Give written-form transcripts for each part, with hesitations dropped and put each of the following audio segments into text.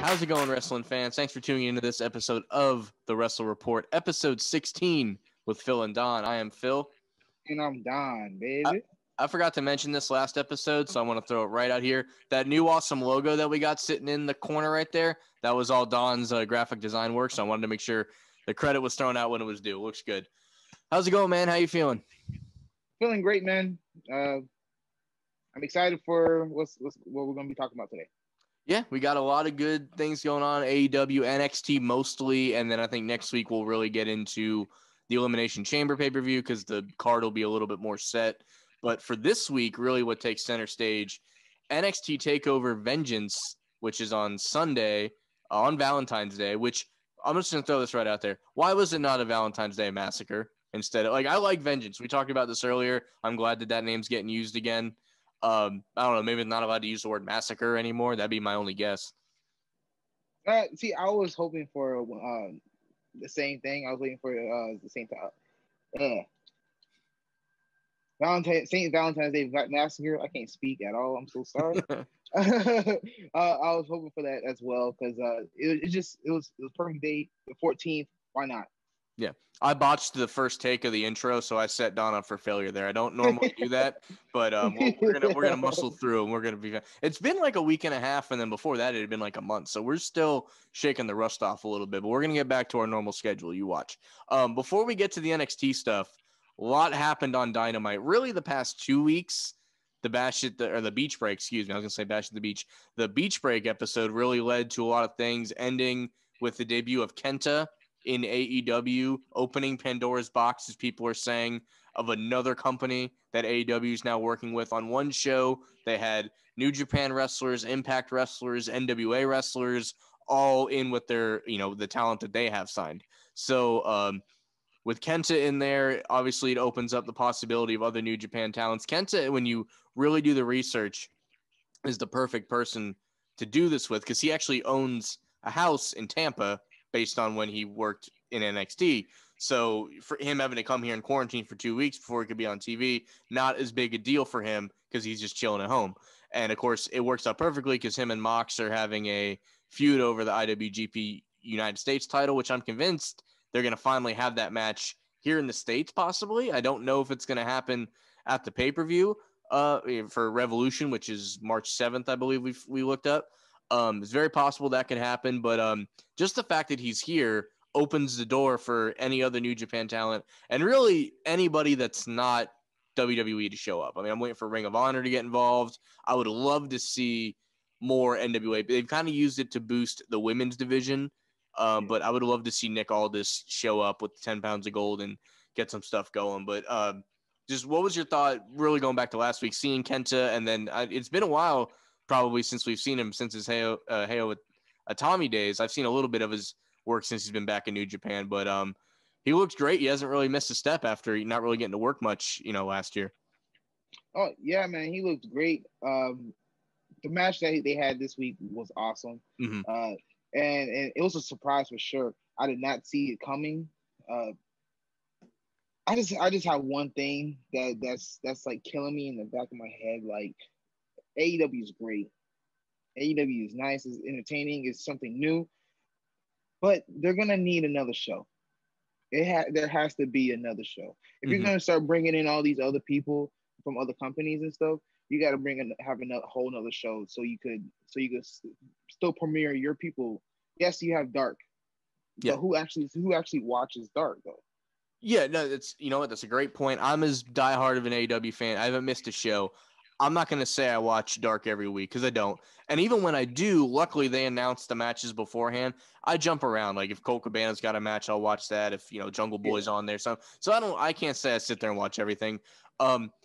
How's it going, wrestling fans? Thanks for tuning into this episode of the Wrestle Report, episode 16 with Phil and Don. I am Phil. And I'm Don, baby. I forgot to mention this last episode, so I want to throw it right out here. That new awesome logo that we got sitting in the corner right there, that was all Don's graphic design work, so I wanted to make sure the credit was thrown out when it was due. Looks good. How's it going, man? How you feeling? Feeling great, man. I'm excited for what we're going to be talking about today. Yeah, we got a lot of good things going on. AEW, NXT mostly, and then I think next week we'll really get into the Elimination Chamber pay-per-view because the card will be a little bit more set. But for this week, really what takes center stage, NXT Takeover Vengeance, which is on Sunday, on Valentine's Day, which I'm just going to throw this right out there. Why was it not a Valentine's Day massacre instead? I like Vengeance. We talked about this earlier. I'm glad that name's getting used again. I don't know, maybe I'm not allowed to use the word massacre anymore. That'd be my only guess. See, I was hoping for the same thing. I was waiting for the same time. St. Valentine's Day Massacre. I can't speak at all. I'm so sorry. I was hoping for that as well because it was perfect date. The 14th. Why not? Yeah, I botched the first take of the intro, so I set Don up for failure there. I don't normally do that, but we're gonna muscle through, and we're gonna be. It's been like a week and a half, and then before that, it had been like a month. So we're still shaking the rust off a little bit, but we're gonna get back to our normal schedule. You watch. Before we get to the NXT stuff, a lot happened on Dynamite. Really, the past 2 weeks. The Beach Break, excuse me. I was gonna say Bash at the Beach. The Beach Break episode really led to a lot of things, ending with the debut of Kenta in AEW, opening Pandora's box, as people are saying, of another company that AEW is now working with. On one show, they had New Japan wrestlers, Impact wrestlers, NWA wrestlers, all in with their, the talent that they have signed. So with Kenta in there, obviously it opens up the possibility of other New Japan talents. Kenta, when you really do the research, is the perfect person to do this with because he actually owns a house in Tampa based on when he worked in NXT. So for him having to come here in quarantine for 2 weeks before he could be on TV, not as big a deal for him because he's just chilling at home. And, of course, it works out perfectly because him and Mox are having a feud over the IWGP United States title, which I'm convinced they're going to finally have that match here in the States possibly. I don't know if it's going to happen at the pay-per-view for Revolution, which is March 7th, I believe we looked up. It's very possible that could happen, but just the fact that he's here opens the door for any other New Japan talent and really anybody that's not WWE to show up. I mean, I'm waiting for Ring of Honor to get involved. I would love to see more NWA. They've kind of used it to boost the women's division, but I would love to see Nick Aldis show up with 10 pounds of gold and get some stuff going. But just what was your thought, really going back to last week, seeing Kenta, and then it's been a while probably since we've seen him since his Heyo Atami days. I've seen a little bit of his work since he's been back in New Japan, but he looks great. He hasn't really missed a step after not really getting to work much, last year. Oh yeah, man, he looked great. The match that they had this week was awesome, Mm-hmm. And it was a surprise for sure. I did not see it coming. I just have one thing that's like killing me in the back of my head. Like, AEW is great. AEW is nice, it's entertaining, it's something new, but they're gonna need another show. There has to be another show. If you're gonna start bringing in all these other people from other companies and stuff, you got to have a whole nother show so you could still premiere your people. Yes, you have Dark, but who actually watches Dark though? Yeah, no, that's a great point. I'm as diehard of an AEW fan. I haven't missed a show. I'm not going to say I watch Dark every week because I don't. And even when I do, luckily they announce the matches beforehand. I jump around. Like if Colt Cabana's got a match, I'll watch that. If, Jungle Boy's on there. So I can't say I sit there and watch everything.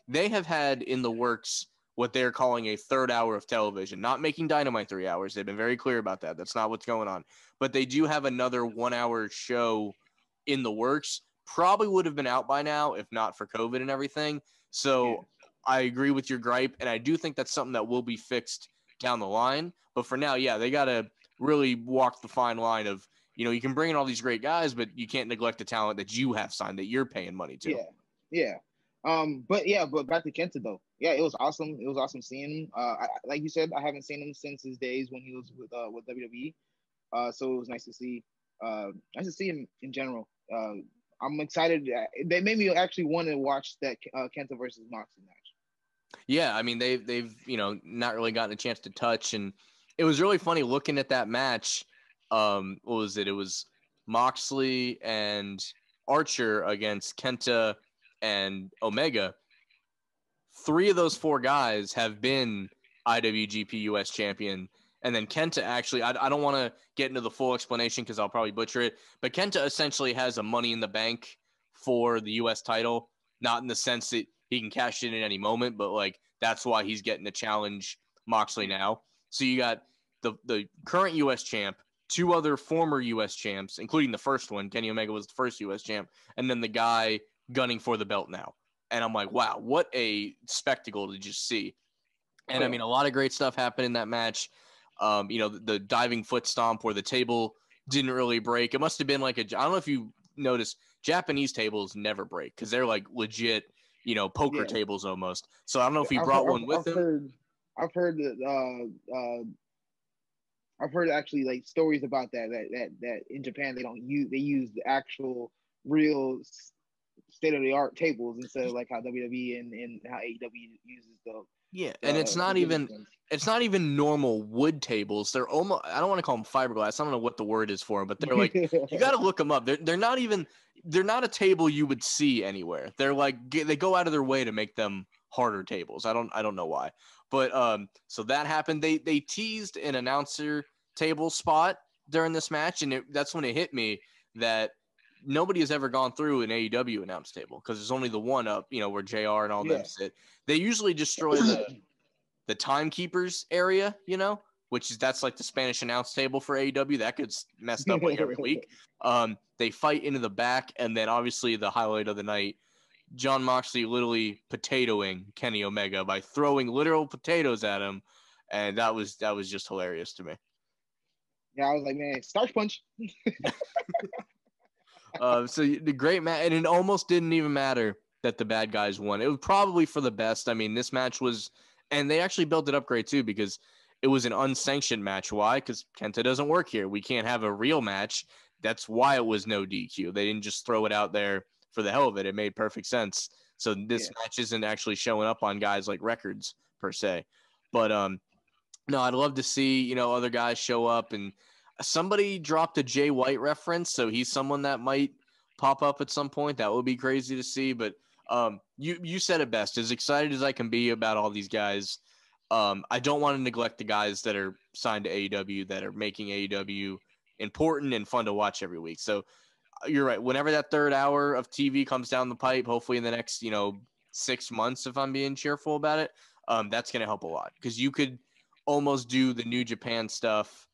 They have had in the works what they're calling a third hour of television, not making Dynamite 3 hours. They've been very clear about that. That's not what's going on. But they do have another 1 hour show in the works. Probably would have been out by now if not for COVID and everything. So I agree with your gripe, and I do think that's something that will be fixed down the line. But for now, they got to really walk the fine line of, you can bring in all these great guys, but you can't neglect the talent that you have signed that you're paying money to. Yeah. But back to Kenta though. Yeah, it was awesome. It was awesome seeing him. Like you said, I haven't seen him since his days when he was with WWE. So it was nice to see. Nice to see him in general. I'm excited. They made me actually want to watch that Kenta versus Moxley match. Yeah, I mean they've not really gotten a chance to touch, and it was really funny looking at that match. What was it? It was Moxley and Archer against Kenta and Omega. 3 of those 4 guys have been IWGP US champion. And then Kenta actually, I don't want to get into the full explanation because I'll probably butcher it, but Kenta essentially has a money in the bank for the US title, not in the sense that he can cash in at any moment, but like that's why he's getting to challenge Moxley now. So you got the current US champ, 2 other former US champs, including the first one, Kenny Omega was the first US champ, and then the guy gunning for the belt now. And I'm like, wow, what a spectacle to just see. And I mean, a lot of great stuff happened in that match. The diving foot stomp where the table didn't really break. It must have been like I don't know if you noticed, Japanese tables never break because they're like legit, poker tables almost. So I don't know if he brought one with him. I've heard actually like stories about that in Japan they use the actual real state of the art tables instead of like how WWE and how AEW uses the and it's not even normal wood tables. They're almost, I don't want to call them fiberglass. I don't know what the word is for them, but they're like you got to look them up. They're not a table you would see anywhere. They're like they go out of their way to make them harder tables. I don't know why, but so that happened. They teased an announcer table spot during this match, and that's when it hit me that nobody has ever gone through an AEW announce table because there's only the one up, where JR and all them sit. They usually destroy the timekeepers area, that's like the Spanish announce table for AEW. That gets messed up like every week. They fight into the back, and then obviously the highlight of the night, Jon Moxley literally potatoing Kenny Omega by throwing literal potatoes at him, and that was just hilarious to me. Yeah, I was like, man, starch punch. So the great match, and it almost didn't even matter that the bad guys won. It was probably for the best. I mean, this match was, and they actually built it up great too because it was an unsanctioned match. Why? Because Kenta doesn't work here. We can't have a real match. That's why it was no DQ. They didn't just throw it out there for the hell of it. It made perfect sense. So this match isn't actually showing up on guys like records per se. But no, I'd love to see, other guys show up, and somebody dropped a Jay White reference, so he's someone that might pop up at some point. That would be crazy to see. But you said it best. As excited as I can be about all these guys, I don't want to neglect the guys that are signed to AEW that are making AEW important and fun to watch every week. So you're right. Whenever that third hour of TV comes down the pipe, hopefully in the next 6 months, if I'm being cheerful about it, that's going to help a lot because you could almost do the New Japan stuff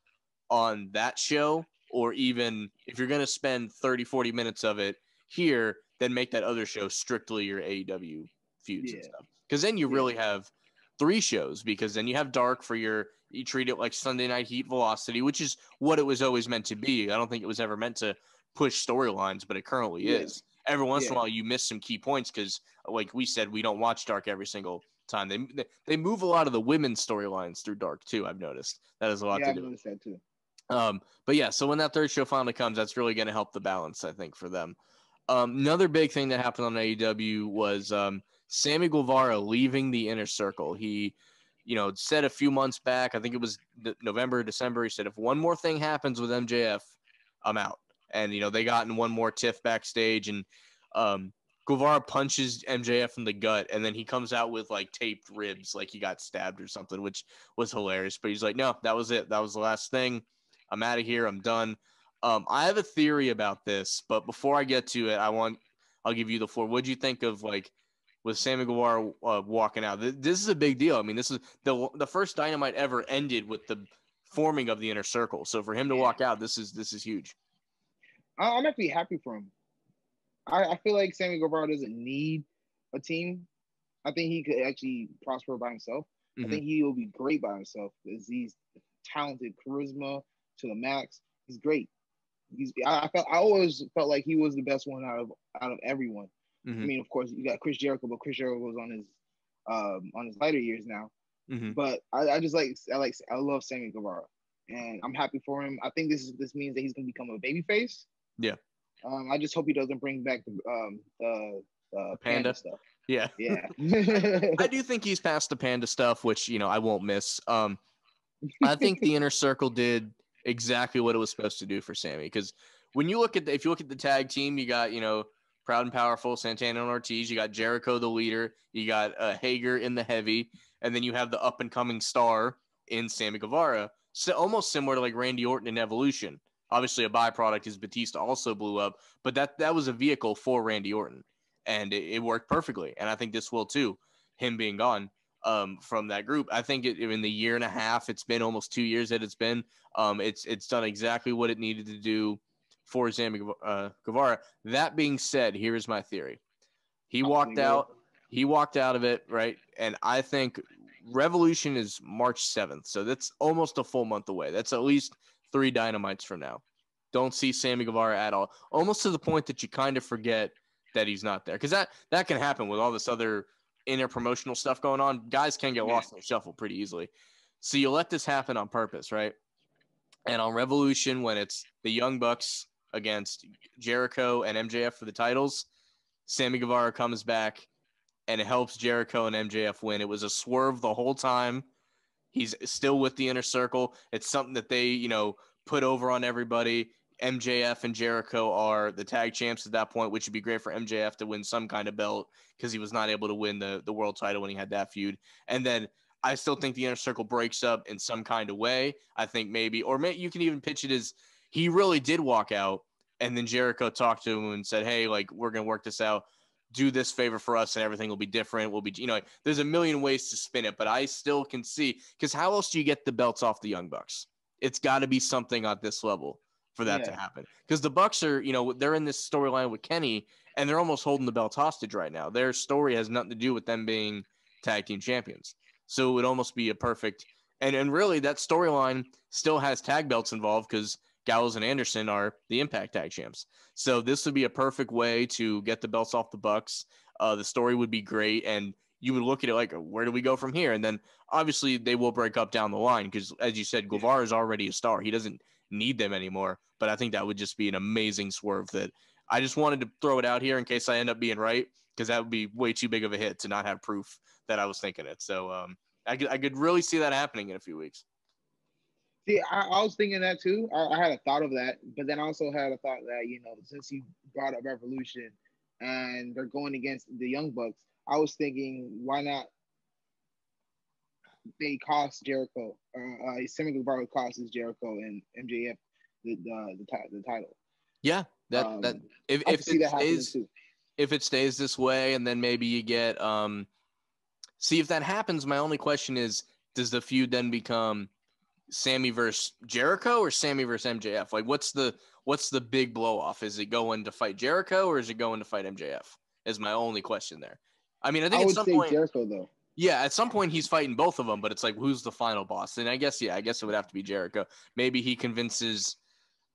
on that show, or even if you're going to spend 30-40 minutes of it here, then make that other show strictly your AEW feuds and stuff, because then you really have 3 shows, because then you have Dark for you treat it like Sunday Night Heat Velocity, which is what it was always meant to be. I don't think it was ever meant to push storylines, but it currently is. Every once in a while you miss some key points because, like we said, we don't watch Dark every single time. They move a lot of the women's storylines through Dark too. I've noticed that has a lot to do. I've noticed that too. But yeah, so when that third show finally comes, that's really going to help the balance, I think, for them. Another big thing that happened on AEW was Sammy Guevara leaving the Inner Circle. He, said a few months back, I think it was November, December, he said, if one more thing happens with MJF, I'm out. And, they got in one more tiff backstage, and Guevara punches MJF in the gut, and then he comes out with like taped ribs, like he got stabbed or something, which was hilarious. But he's like, no, that was it. That was the last thing. I'm out of here. I'm done. I have a theory about this, but before I get to it, I'll give you the floor. What'd you think of with Sammy Guevara walking out? This is a big deal. I mean, this is the first Dynamite ever ended with the forming of the Inner Circle. So for him to walk out, this is huge. I'm actually happy for him. I feel like Sammy Guevara doesn't need a team. I think he could actually prosper by himself. I think he will be great by himself because he's talented, charisma to the max. He's great. I always felt like he was the best one out of everyone. I mean, of course, you got Chris Jericho, but Chris Jericho was on his later years now. But I love Sammy Guevara. and I'm happy for him. I think this means that he's gonna become a babyface. Yeah. I just hope he doesn't bring back the panda stuff. Yeah. Yeah. I do think he's past the panda stuff, which, I won't miss. I think the Inner Circle did exactly what it was supposed to do for Sammy. Because when you look at if you look at the tag team, you got, Proud and Powerful, Santana and Ortiz. You got Jericho, the leader. You got Hager in the heavy. And then you have the up-and-coming star in Sammy Guevara. So almost similar to like Randy Orton in Evolution. Obviously, a byproduct is Batista also blew up. But that was a vehicle for Randy Orton. And it worked perfectly. And I think this will too, him being gone from that group. I think in the year and a half, it's been almost 2 years that it's been. It's done exactly what it needed to do for Sammy Guevara. That being said, here's my theory. He walked out of it, right? And I think Revolution is March 7th. So that's almost a full month away. That's at least 3 Dynamites from now. Don't see Sammy Guevara at all. Almost to the point that you kind of forget that he's not there. Because that can happen with all this other inner promotional stuff going on. Guys can get lost in the shuffle pretty easily. So you let this happen on purpose, right? And on Revolution, when it's the Young Bucks against Jericho and MJF for the titles, Sammy Guevara comes back and it helps Jericho and MJF win. It was a swerve the whole time. He's still with the Inner Circle. It's something that they, put over on everybody. MJF and Jericho are the tag champs at that point, which would be great for MJF to win some kind of belt because he was not able to win the world title when he had that feud. And then I still think the Inner Circle breaks up in some kind of way. I think maybe you can even pitch it as he really did walk out, and then Jericho talked to him and said, hey, like, we're going to work this out. Do this favor for us and everything will be different. We'll be, there's a million ways to spin it, but I still can see, because how else do you get the belts off the Young Bucks? It's got to be something at this level for that to happen. Because the Bucks are, they're in this storyline with Kenny, and they're almost holding the belts hostage right now. Their story has nothing to do with them being tag team champions. So it would almost be a perfect, and really that storyline still has tag belts involved because Gallows and Anderson are the Impact Tag Champs. So this would be a perfect way to get the belts off the Bucks. The story would be great, and you would look at it like, where do we go from here? And then obviously they will break up down the line because, as you said, Guevara is already a star. He doesn't need them anymore. But I think that would just be an amazing swerve that I just wanted to throw it out here in case I end up being right, because that would be way too big of a hit to not have proof that I was thinking it. So I could really see that happening in a few weeks. See, I was thinking that too. I had a thought of that, but then I also had a thought that, since you brought up Revolution and they're going against the Young Bucks, I was thinking, why not they cost Jericho, Sammy Guevara costs Jericho and MJF the title. Yeah, that if it stays this way, and then maybe you get see if that happens. My only question is, does the feud then become Sammy versus Jericho or Sammy versus MJF? Like, what's the big blow off? Is it going to fight Jericho or is it going to fight MJF? Is my only question there. I mean, I think at some point Jericho though. Yeah, at some point he's fighting both of them, but it's like, who's the final boss? And I guess it would have to be Jericho. Maybe he convinces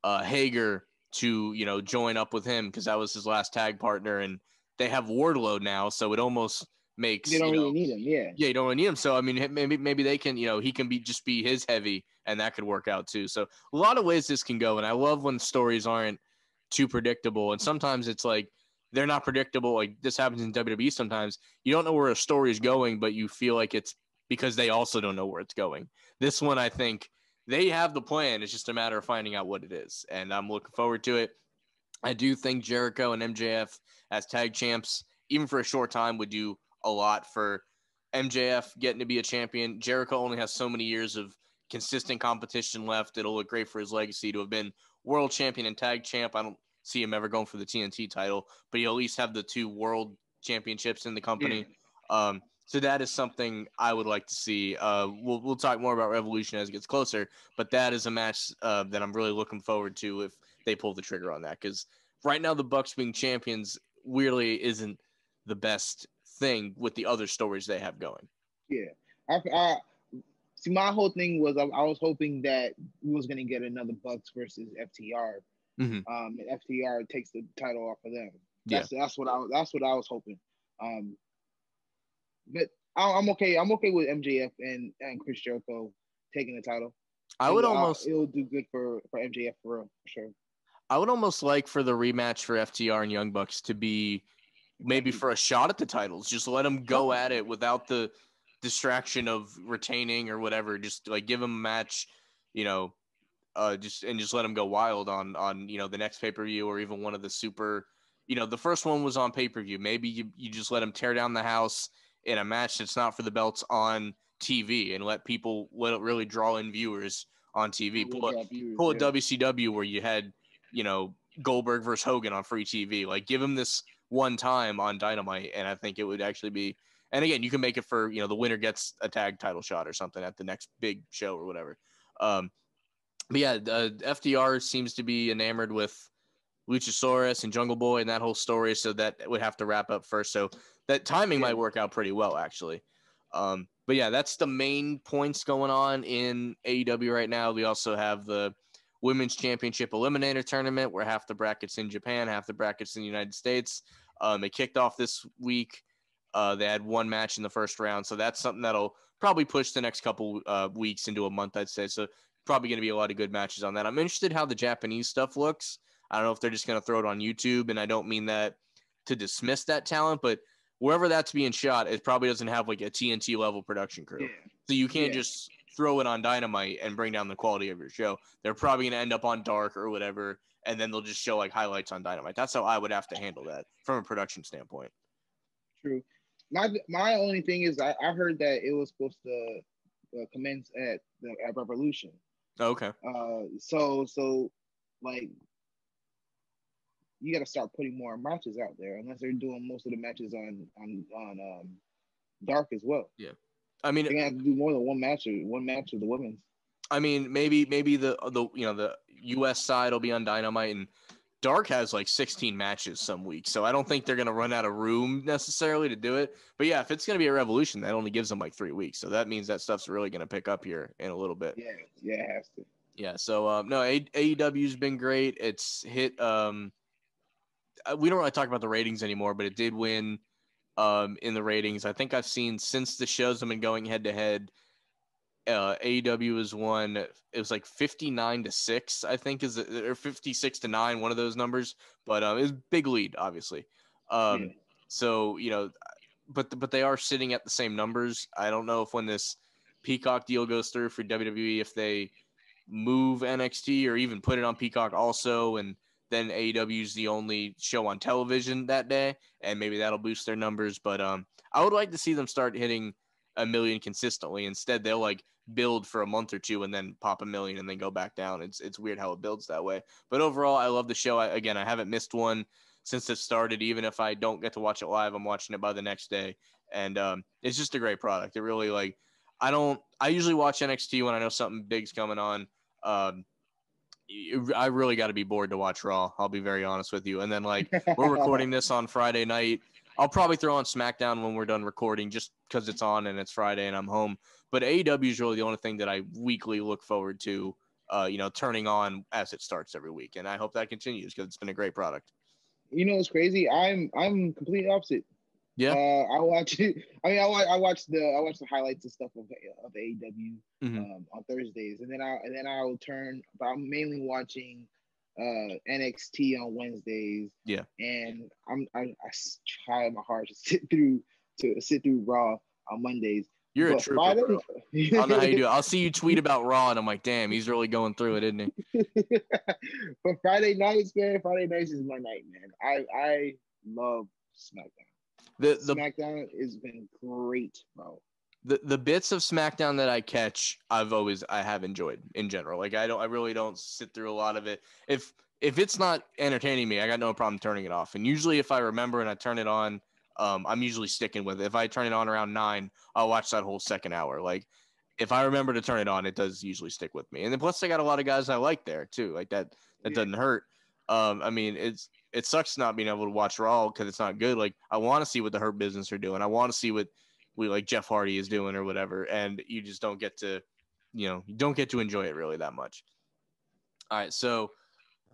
Hager to join up with him because that was his last tag partner, and they have Wardlow now, so it almost makes they don't really need him. Yeah, you don't really need him. So I mean, maybe they can he can just be his heavy, and that could work out too. So a lot of ways this can go, and I love when stories aren't too predictable, and sometimes it's like they're not predictable. Like this happens in WWE sometimes. You don't know where a story is going, but you feel like it's because they also don't know where it's going. This one, I think they have the plan. It's just a matter of finding out what it is. And I'm looking forward to it. I do think Jericho and MJF as tag champs, even for a short time, would do a lot for MJF getting to be a champion. Jericho only has so many years of consistent competition left. It'll look great for his legacy to have been world champion and tag champ. I don't see him ever going for the TNT title, but he'll at least have the 2 world championships in the company. Yeah. So that is something I would like to see. We'll talk more about Revolution as it gets closer, but that is a match that I'm really looking forward to if they pull the trigger on that. Because right now the Bucks being champions weirdly isn't the best thing with the other stories they have going. Yeah. See, my whole thing was I was hoping that we was going to get another Bucks versus FTR. Mm-hmm. And FTR takes the title off of them. That's what I was hoping. But I'm okay. I'm okay with MJF and Chris Jericho taking the title. I would almost it'll do good for MJF for real, for sure. I would almost like for the rematch for FTR and Young Bucks to be maybe for a shot at the titles. Just let them go at it without the distraction of retaining or whatever. Just like give them a match, just let them go wild on the next pay-per-view or even one of the super. The first one was on pay-per-view. Maybe you just let them tear down the house in a match that's not for the belts on TV and let it really draw in viewers on TV. Pull a WCW where you had, Goldberg versus Hogan on free TV. Like give them this one time on Dynamite, and I think it would actually be. And again, you can make it for the winner gets a tag title shot or something at the next big show or whatever. But yeah, FDR seems to be enamored with Luchasaurus and Jungle Boy and that whole story, so that would have to wrap up first. So that timing might work out pretty well, actually. But yeah, that's the main points going on in AEW right now. We also have the Women's Championship Eliminator Tournament, where half the brackets in Japan, half the brackets in the United States. It kicked off this week. They had one match in the first round, so that's something that'll probably push the next couple weeks into a month, I'd say. So probably going to be a lot of good matches on that. I'm interested how the Japanese stuff looks. I don't know if they're just going to throw it on YouTube, and I don't mean that to dismiss that talent, but wherever that's being shot, it probably doesn't have like a TNT level production crew. Yeah. So you can't just throw it on Dynamite and bring down the quality of your show. They're probably going to end up on Dark or whatever, and then they'll just show like highlights on Dynamite. That's how I would have to handle that from a production standpoint. True. My only thing is I heard that it was supposed to commence at Revolution. Okay. So like you got to start putting more matches out there, unless they're doing most of the matches on Dark as well. Yeah, I mean, they're gonna have to do more than one match of the women's. I mean, maybe the US side will be on Dynamite, and Dark has like 16 matches some weeks, so I don't think they're gonna run out of room necessarily to do it. But yeah, if it's gonna be a Revolution, that only gives them like 3 weeks, so that means that stuff's really gonna pick up here in a little bit. Yeah, it has to. Yeah, so no, AEW's been great. It's hit. We don't really talk about the ratings anymore, but it did win in the ratings. I think I've seen since the shows have been going head to head, AEW has won. It was like 59-6, I think, or 56-9, one of those numbers. But it was big lead, obviously. So but they are sitting at the same numbers. I don't know if when this Peacock deal goes through for WWE, if they move NXT or even put it on Peacock also, and then AEW is the only show on television that day, and maybe that'll boost their numbers. But I would like to see them start hitting 1 million consistently. Instead, they'll like build for a month or two and then pop 1 million and then go back down. It's weird how it builds that way. But overall, I love the show. I haven't missed one since it started. Even if I don't get to watch it live, I'm watching it by the next day. And it's just a great product. It really I usually watch NXT when I know something big's coming on. I really got to be bored to watch Raw. I'll be very honest with you. And then like we're recording this on Friday night. I'll probably throw on SmackDown when we're done recording just because it's on and it's Friday and I'm home. But AEW is really the only thing that I weekly look forward to, turning on as it starts every week. And I hope that continues because it's been a great product. You know, it's crazy. I'm completely opposite. Yeah. I watch it. I mean, I watch the highlights and stuff of AEW on Thursdays, and then I'll turn. But I'm mainly watching NXT on Wednesdays. Yeah. And I try my hardest to sit through Raw on Mondays. You're a trooper, bro. I don't know how you do it. I'll see you tweet about Raw, and I'm like, damn, he's really going through it, isn't he? But Friday nights, man. Friday nights is my night, man. I love SmackDown. SmackDown has been great, bro. The bits of SmackDown that I catch, I have enjoyed in general. Like I really don't sit through a lot of it. If it's not entertaining me, I got no problem turning it off. And usually if I remember and I turn it on, I'm usually sticking with it. If I turn it on around 9, I'll watch that whole second hour. Like if I remember to turn it on, it does usually stick with me. And then plus I got a lot of guys I like there too. Like that doesn't hurt. I mean, it sucks not being able to watch Raw because it's not good. Like I want to see what the Hurt Business are doing. I want to see what like Jeff Hardy is doing or whatever. And you just don't get to, you don't get to enjoy it really that much. All right. So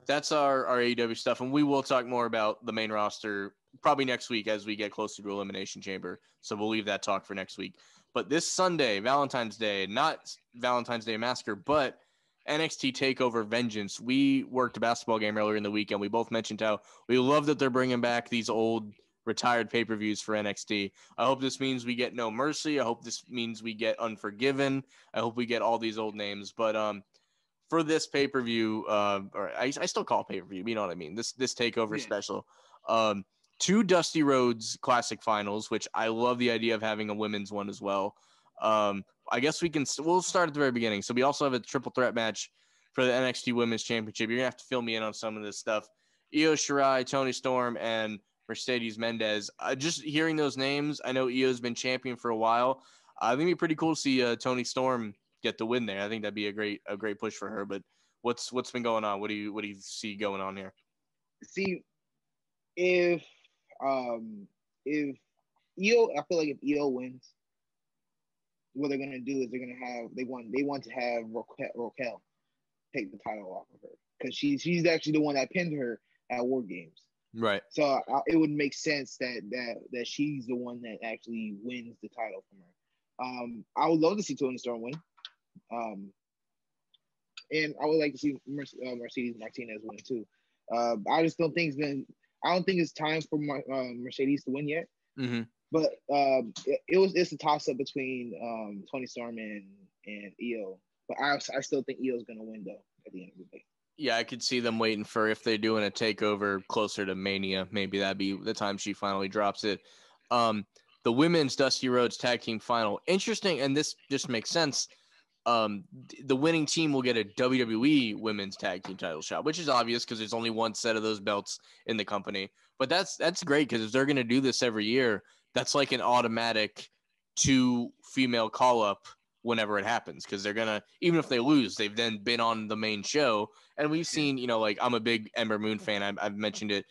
that's our AEW stuff. And we will talk more about the main roster probably next week as we get closer to Elimination Chamber. So we'll leave that talk for next week. But this Sunday, Valentine's Day, not Valentine's Day Massacre, but NXT Takeover Vengeance. We worked a basketball game earlier in the weekend. We both mentioned how we love that they're bringing back these old retired pay-per-views for NXT. I hope this means we get No Mercy. I hope this means we get Unforgiven. I hope we get all these old names. But for this pay-per-view, or I still call it pay-per-view, you know what I mean? This takeover special. 2 Dusty Rhodes Classic finals, which I love the idea of having a women's one as well. I guess we'll start at the very beginning. So we also have a triple threat match for the NXT Women's Championship. You're gonna have to fill me in on some of this stuff. Io Shirai, Toni Storm, and Mercedes Mendez. Just hearing those names, I know Io's been champion for a while. I think it'd be pretty cool to see Toni Storm get the win there. I think that'd be a great push for her. But what's been going on? What do you see going on here? See, if Io, I feel like if Io wins, what they're gonna do is they want to have Raquel take the title off of her because she's actually the one that pinned her at War Games. Right. So it would make sense that she's the one that actually wins the title from her. I would love to see Toni Storm win. And I would like to see Mercedes Martinez win too. I just don't think it's time for Mercedes to win yet. Mm-hmm. But it's a toss up between Toni Storm and Io. But I still think Io's gonna win though at the end of the day. Yeah, I could see them waiting for if they're doing a takeover closer to Mania. Maybe that'd be the time she finally drops it. The women's Dusty Rhodes Tag Team Final. Interesting, and this just makes sense. The winning team will get a WWE Women's Tag Team title shot, which is obvious because there's only one set of those belts in the company. But that's great because if they're going to do this every year, that's like an automatic 2 female call-up whenever it happens because they're going to, even if they lose, they've then been on the main show. And we've seen, like I'm a big Ember Moon fan. I've mentioned it.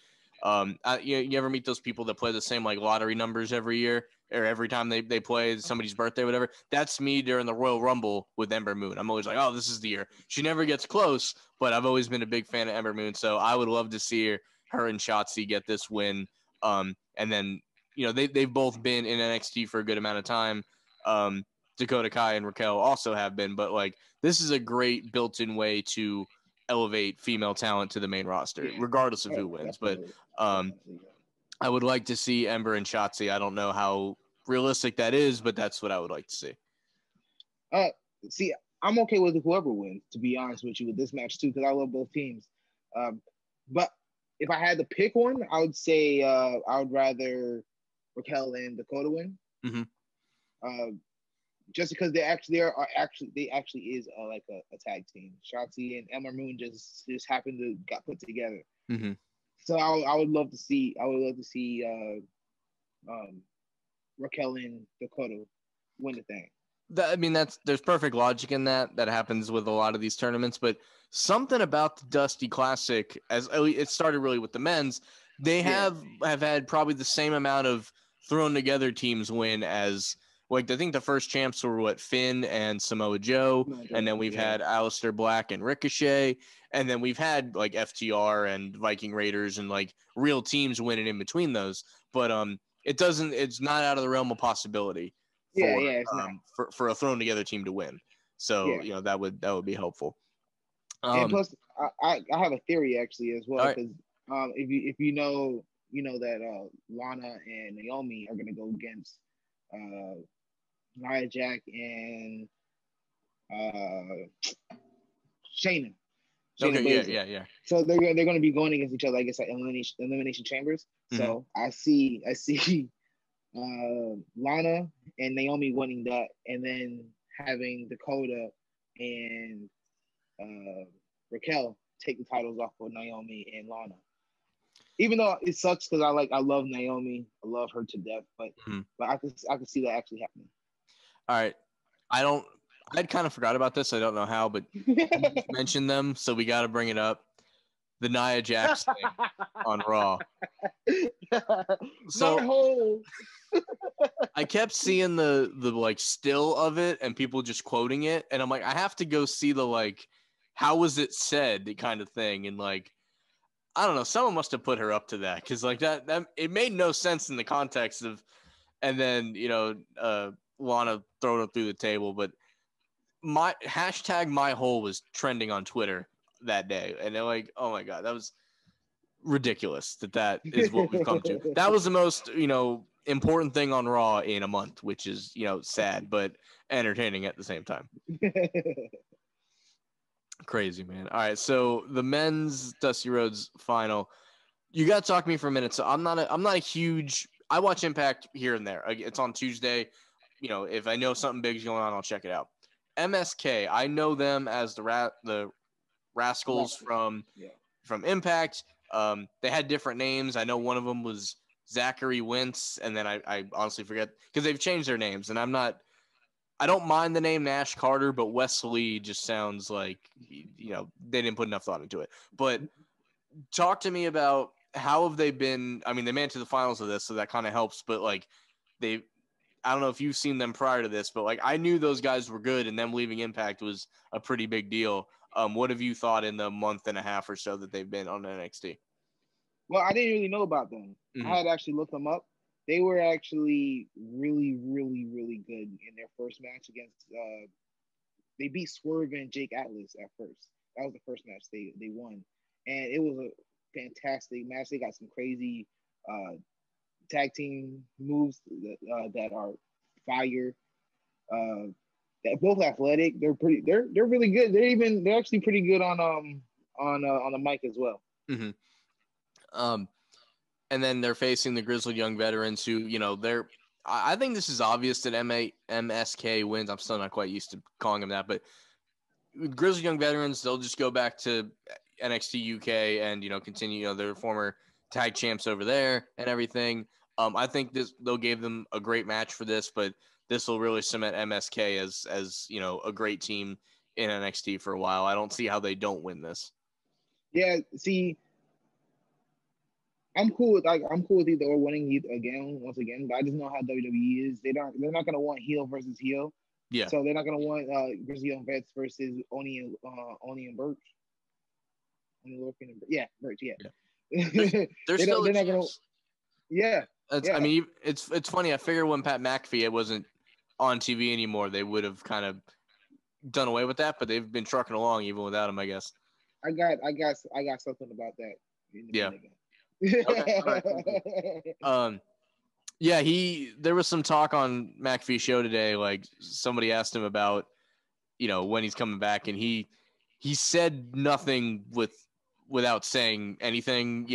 You ever meet those people that play the same like lottery numbers every year or every time they play somebody's birthday, whatever? That's me during the Royal Rumble with Ember Moon. I'm always like, oh, this is the year. She never gets close, but I've always been a big fan of Ember Moon. So I would love to see her and Shotzi get this win. And then, they've both been in NXT for a good amount of time. Dakota Kai and Raquel also have been, but like this is a great built-in way to elevate female talent to the main roster, regardless of who wins. But I would like to see Ember and Shotzi. I don't know how realistic that is, but that's what I would like to see. See, I'm okay with whoever wins, to be honest with you, with this match too, because I love both teams. But if I had to pick one, I would say I would rather Raquel and Dakota win. Mm-hmm. Just because they actually is like a tag team. Shotzi and Ember Moon just happened to got put together. Mm-hmm. So I would love to see Raquel and Dakota win the thing. There's perfect logic in that happens with a lot of these tournaments, but something about the Dusty Classic, as it started really with the men's, they have had probably the same amount of thrown together teams win as. Like, I think the first champs were Finn and Samoa Joe, and then we've had Aleister Black and Ricochet, and then we've had like FTR and Viking Raiders and like real teams winning in between those. But it's not out of the realm of possibility for a thrown together team to win. So that would be helpful. And plus, I have a theory actually as well because if you know that Lana and Naomi are going to go against Nia Jax and Shayna. Okay, yeah. So they're going to be going against each other, I guess, at elimination chambers. Mm-hmm. So I see Lana and Naomi winning that, and then having Dakota and Raquel take the titles off of Naomi and Lana. Even though it sucks because I love Naomi, I love her to death, but I could see that actually happening. All right, I'd kind of forgot about this. I don't know how, but you mentioned them, so we got to bring it up. The Nia Jax thing on Raw. So I kept seeing the like still of it and people just quoting it, and I'm like, I have to go see the like how was it said kind of thing, and like. I don't know. Someone must have put her up to that because, like that, it made no sense in the context of, and then Lana throwing it through the table. But my hashtag my hole was trending on Twitter that day, and they're like, oh my god, that was ridiculous. That is what we've come to. That was the most important thing on Raw in a month, which is sad but entertaining at the same time. Crazy, man. All right, so the men's Dusty Rhodes final. You got to talk to me for a minute. So I'm not a huge. I watch Impact here and there. It's on Tuesday. If I know something big's going on, I'll check it out. MSK, I know them as the Rascals from Impact. They had different names. I know one of them was Zachary Wentz, and then I honestly forget because they've changed their names. And I don't mind the name Nash Carter, but Wesley just sounds like they didn't put enough thought into it. But talk to me about how have they been? I mean, they made it to the finals of this, so that kind of helps. But I don't know if you've seen them prior to this, but I knew those guys were good, and them leaving Impact was a pretty big deal. What have you thought in the month and a half or so that they've been on NXT? Well, I didn't really know about them. Mm-hmm. I had actually looked them up. They were actually really, really, really good in their first match against. They beat Swerve and Jake Atlas at first. That was the first match they won, and it was a fantastic match. They got some crazy tag team moves that are fire. That both athletic. They're really good. They're actually pretty good on the mic as well. Mm-hmm. And then they're facing the Grizzled Young Veterans who, I think this is obvious that MSK wins. I'm still not quite used to calling them that, but Grizzled Young Veterans, they'll just go back to NXT UK and, continue, their former tag champs over there and everything. I think they'll give them a great match for this, but this will really cement MSK as a great team in NXT for a while. I don't see how they don't win this. Yeah, see, I'm cool with either or winning once again, but I just know how WWE is. They're not gonna want heel versus heel. Yeah. So they're not gonna want Grizzly Young Vets versus Oni and Birch. Birch. Yeah. They're still not gonna. Yeah. I mean, it's funny. I figured when Pat McAfee wasn't on TV anymore, they would have kind of done away with that, but they've been trucking along even without him, I guess. I got something about that. Yeah. Okay. Yeah, there was some talk on McAfee's show today. Somebody asked him about, when he's coming back, and he said nothing without saying anything.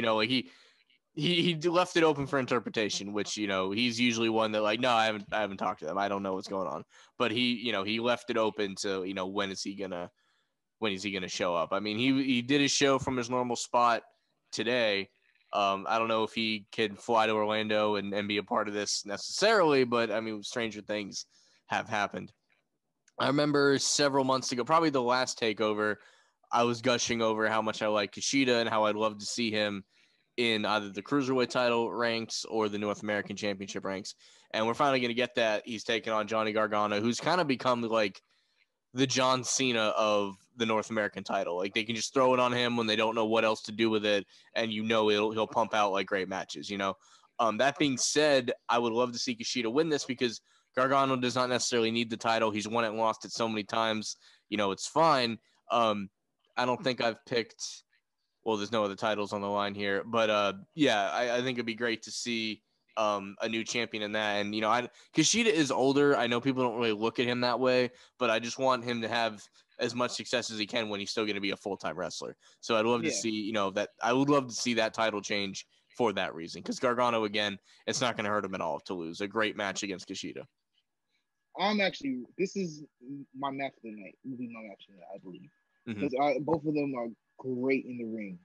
He left it open for interpretation, which he's usually one that no, I haven't talked to them. I don't know what's going on, but he left it open to when is he gonna show up. I mean, he did his show from his normal spot today. I don't know if he can fly to Orlando and be a part of this necessarily, but I mean, stranger things have happened. I remember several months ago, probably the last takeover, I was gushing over how much I like Kushida and how I'd love to see him in either the Cruiserweight title ranks or the North American Championship ranks. And we're finally going to get that. He's taking on Johnny Gargano, who's kind of become the John Cena of the North American title. They can just throw it on him when they don't know what else to do with it, and he'll pump out great matches. That being said, I would love to see Kushida win this because Gargano does not necessarily need the title. He's won it and lost it so many times. It's fine. I don't think I've picked. Well, there's no other titles on the line here, but I think it'd be great to see a new champion in that. And Kushida is older. I know people don't really look at him that way, but I just want him to have as much success as he can when he's still going to be a full-time wrestler. So I'd love to see that. I would love to see that title change for that reason, because Gargano, again, it's not going to hurt him at all to lose a great match against Kushida. This is my match of the night. Will be my match of the night, I believe, because both of them are great in the ring.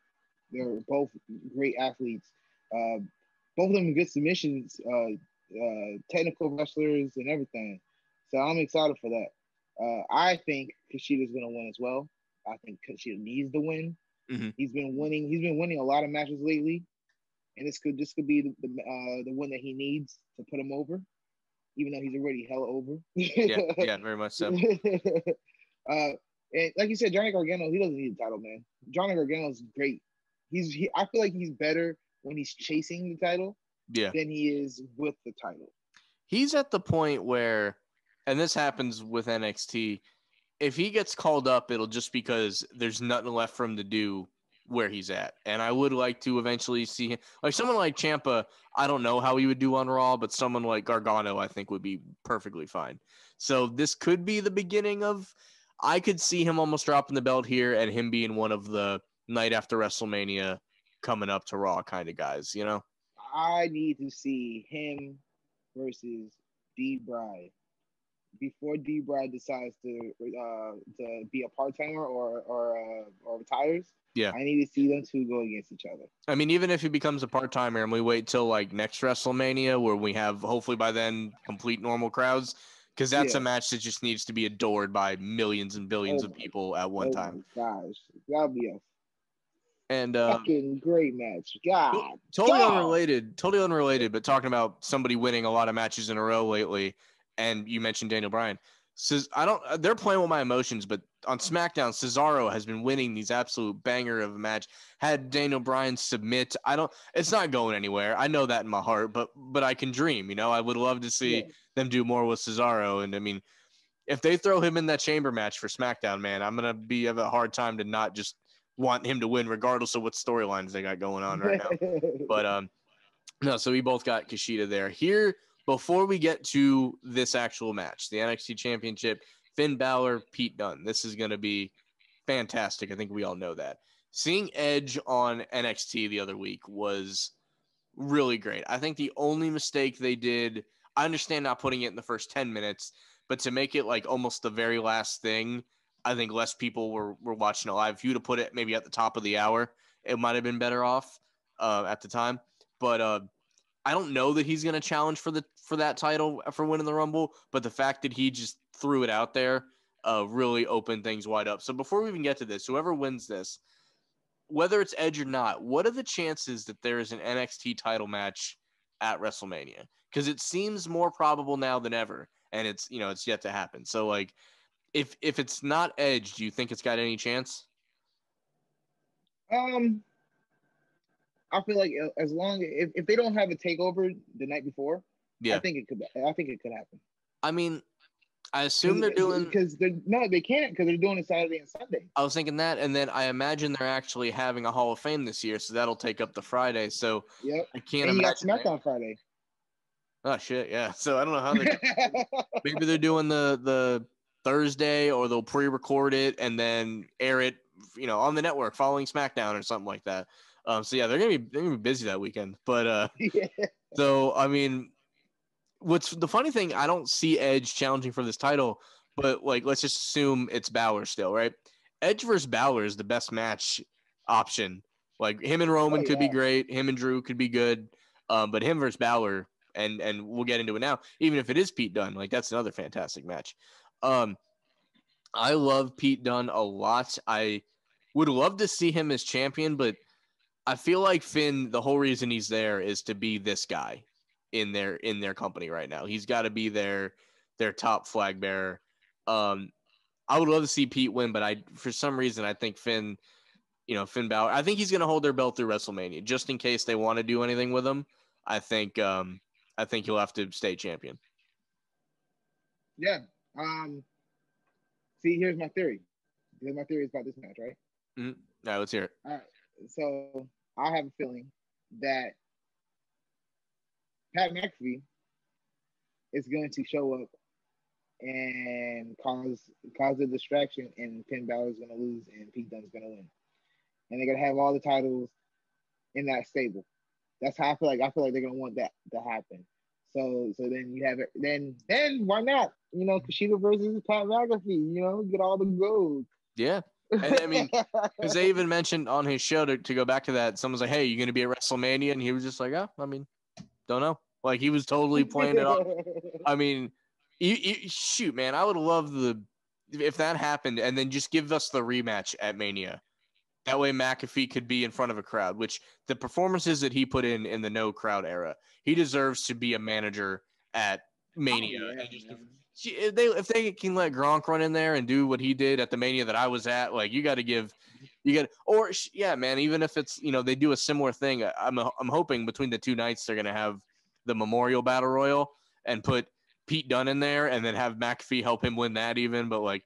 They're both great athletes. Both of them good submissions, technical wrestlers and everything. So I'm excited for that. I think Kushida's going to win as well. I think Kushida needs to win. Mm-hmm. He's been winning a lot of matches lately, and this could be the win that he needs to put him over, even though he's already hella over. yeah, very much so. And like you said, Johnny Gargano, he doesn't need the title, man. Johnny Gargano's great. I feel like he's better when he's chasing the title than he is with the title. He's at the point where, and this happens with NXT, if he gets called up, it'll just because there's nothing left for him to do where he's at. And I would like to eventually see him. Like someone like Ciampa, I don't know how he would do on Raw, but someone like Gargano, I think would be perfectly fine. So this could be the beginning of, I could see him almost dropping the belt here and him being one of the night after WrestleMania coming up to Raw kind of guys, you know? I need to see him versus D. Bride before D. Bride decides to be a part timer or retires. Yeah. I need to see them two go against each other. I mean, even if he becomes a part timer and we wait till like next WrestleMania where we have hopefully by then complete normal crowds, because that's a match that just needs to be adored by millions and billions of people at one time. Oh my gosh, that'll be a and fucking great match. God, totally unrelated, but talking about somebody winning a lot of matches in a row lately, and you mentioned Daniel Bryan. Says they're playing with my emotions, but on SmackDown, Cesaro has been winning these absolute banger of a match. Had Daniel Bryan submit, it's not going anywhere. I know that in my heart, but I can dream, you know. I would love to see them do more with Cesaro. And I mean, if they throw him in that chamber match for SmackDown, man, I'm going to have a hard time to not just want him to win regardless of what storylines they got going on right now. But no, so we both got Kushida there. Here, before we get to this actual match, the NXT Championship, Finn Balor, Pete Dunne. This is going to be fantastic. I think we all know that. Seeing Edge on NXT the other week was really great. I think the only mistake they did, I understand not putting it in the first 10 minutes, but to make it like almost the very last thing, I think less people were watching it live. If you would have put it maybe at the top of the hour, it might have been better off at the time. But I don't know that he's going to challenge for that title for winning the Rumble, but the fact that he just threw it out there really opened things wide up. So before we even get to this, whoever wins this, whether it's Edge or not, what are the chances that there is an NXT title match at WrestleMania? Because it seems more probable now than ever, and it's yet to happen. So like, if it's not Edge, do you think it's got any chance? I feel like as long if they don't have a takeover the night before, I think it could happen. I mean, I assume they're doing because they can't because they're doing it Saturday and Sunday. I was thinking that, and then I imagine they're actually having a Hall of Fame this year, so that'll take up the Friday. So I can't imagine. You got SmackDown Friday. Oh shit, yeah. So I don't know how they maybe they're doing the Thursday, or they'll pre-record it and then air it, on the network following SmackDown or something like that. So yeah, they're gonna be busy that weekend. But so I mean, what's the funny thing? I don't see Edge challenging for this title, but like let's just assume it's Balor still, right? Edge versus Balor is the best match option. Like him and Roman could be great, him and Drew could be good, but him versus Balor, and we'll get into it now. Even if it is Pete Dunne, like that's another fantastic match. I love Pete Dunne a lot. I would love to see him as champion, but I feel like Finn, the whole reason he's there is to be this guy in their company right now. He's got to be their top flag bearer. I would love to see Pete win, but for some reason I think Finn Balor, I think he's going to hold their belt through WrestleMania just in case they want to do anything with him. I think he'll have to stay champion. Yeah. See, here's my theory. My theory is about this match, right? Mm-hmm. All right, let's hear it. All right. So I have a feeling that Pat McAfee is going to show up and cause a distraction, and Finn Balor is going to lose, and Pete Dunne's going to win, and they're going to have all the titles in that stable. That's how I feel like. I feel like they're going to want that to happen. So then you have it. Then why not? Kushida versus Pat McAfee. Get all the gold. Yeah. And I mean, because they even mentioned on his show to go back to that, someone's like, "Hey, you going to be at WrestleMania?" And he was just like, "Oh, I mean, don't know." Like he was totally playing it up. I mean, shoot, man, I would love if that happened, and then just give us the rematch at Mania. That way, McAfee could be in front of a crowd. Which the performances that he put in the no crowd era, he deserves to be a manager at Mania. Oh, yeah, and just if they can let Gronk run in there and do what he did at the Mania that I was at, like man, even if it's they do a similar thing, I'm hoping between the two nights they're gonna have the Memorial Battle Royal and put Pete Dunne in there and then have McAfee help him win that even, but like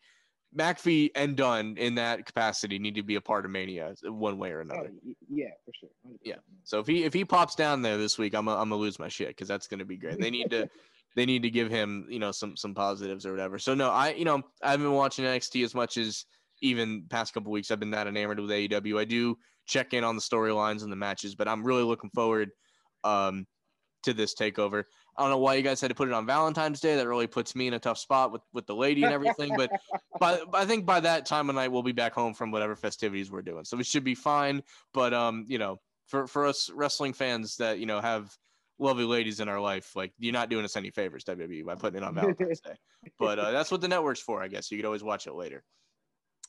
McAfee and Dunn in that capacity need to be a part of Mania one way or another. Yeah, for sure. 100%. Yeah. So if he pops down there this week, I'm gonna lose my shit because that's gonna be great. They need to give him some positives or whatever. So no, I've been watching NXT as much as even past couple weeks. I've been that enamored with AEW. I do check in on the storylines and the matches, but I'm really looking forward to this takeover. I don't know why you guys had to put it on Valentine's Day. That really puts me in a tough spot with the lady and everything. But I think by that time of night, we'll be back home from whatever festivities we're doing. So we should be fine. But, for us wrestling fans that, have lovely ladies in our life, like, you're not doing us any favors, WWE, by putting it on Valentine's Day. But that's what the network's for, I guess. You could always watch it later.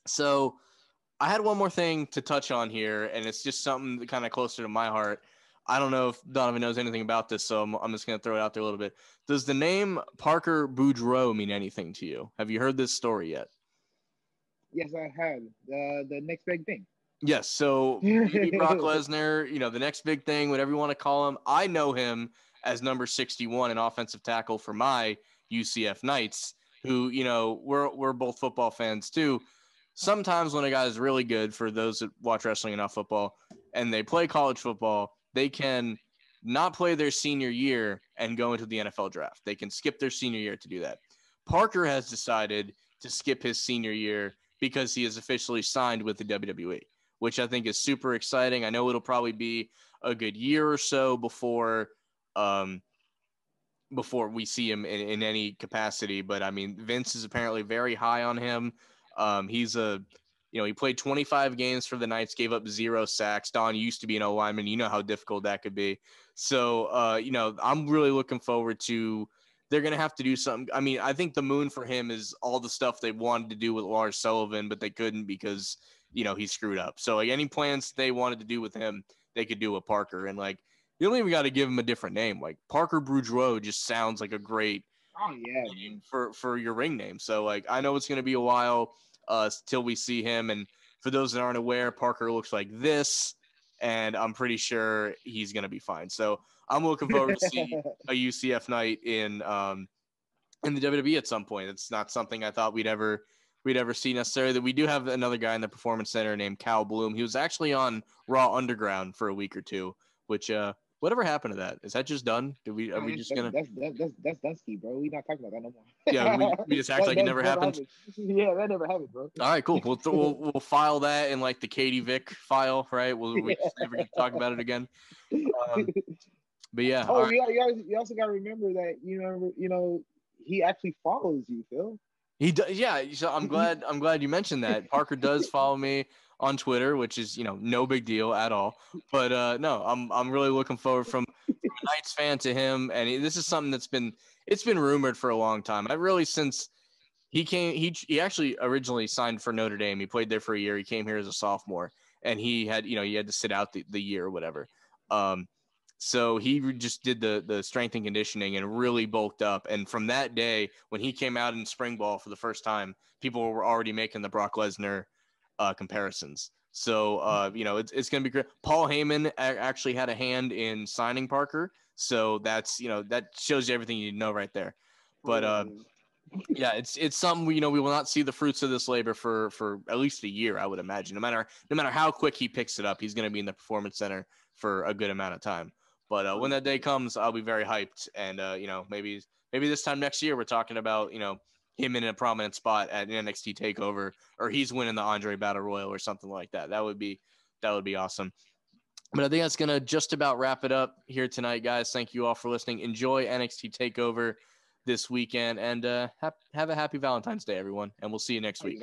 So I had one more thing to touch on here, and it's just something kind of closer to my heart. I don't know if Donovan knows anything about this, so I'm just going to throw it out there a little bit. Does the name Parker Boudreaux mean anything to you? Have you heard this story yet? Yes, I have. The next big thing. Yes, so maybe Brock Lesnar, the next big thing, whatever you want to call him. I know him as number 61, an offensive tackle for my UCF Knights, who, we're both football fans too. Sometimes when a guy is really good, for those that watch wrestling and not football, and they play college football, they can not play their senior year and go into the NFL draft. They can skip their senior year to do that. Parker has decided to skip his senior year because he is officially signed with the WWE, which I think is super exciting. I know it'll probably be a good year or so before we see him in any capacity. But I mean, Vince is apparently very high on him. He played 25 games for the Knights, gave up 0 sacks. Don used to be an O-lineman. You know how difficult that could be. So, I'm really looking forward to – they're going to have to do something. I mean, I think the moon for him is all the stuff they wanted to do with Lars Sullivan, but they couldn't because, he screwed up. So, like, any plans they wanted to do with him, they could do with Parker. And, like, you don't even got to give him a different name. Like, Parker Boudreaux just sounds like a great name for your ring name. So, like, I know it's going to be a while till we see him. And for those that aren't aware, Parker looks like this, and I'm pretty sure he's going to be fine. So I'm looking forward to see a UCF Knight in the WWE at some point. It's not something I thought we'd ever see necessarily. That we do have another guy in the Performance Center named Cal Bloom. He was actually on Raw Underground for a week or two, which whatever happened to that? Is that just done? Are we just gonna? That's Dusty, bro. We not talking about that no more. Yeah, we just act like it never happened. Yeah, that never happened, bro. All right, cool. We'll file that in like the Katie Vick file, right? We just never get to talk about it again. But yeah. Oh, you also got to remember that he actually follows you, Phil. He does. Yeah. So I'm glad you mentioned that. Parker does follow me on Twitter, which is no big deal at all. But no, I'm really looking forward from a Knights fan to him, and this is something that's been rumored for a long time. Since he came, he actually originally signed for Notre Dame. He played there for a year. He came here as a sophomore, and he had to sit out the year or whatever. So he just did the strength and conditioning and really bulked up. And from that day, when he came out in spring ball for the first time, people were already making the Brock Lesnar comparisons. So, it's going to be great. Paul Heyman actually had a hand in signing Parker. So that's, that shows you everything you need to know right there. But yeah, it's something we will not see the fruits of this labor for at least a year, I would imagine. No matter how quick he picks it up, he's going to be in the Performance Center for a good amount of time. But when that day comes, I'll be very hyped. And, maybe this time next year, we're talking about, him in a prominent spot at NXT TakeOver, or he's winning the Andre Battle Royal or something like that. That would be awesome. But I think that's going to just about wrap it up here tonight, guys. Thank you all for listening. Enjoy NXT TakeOver this weekend, and have a happy Valentine's Day, everyone. And we'll see you next week.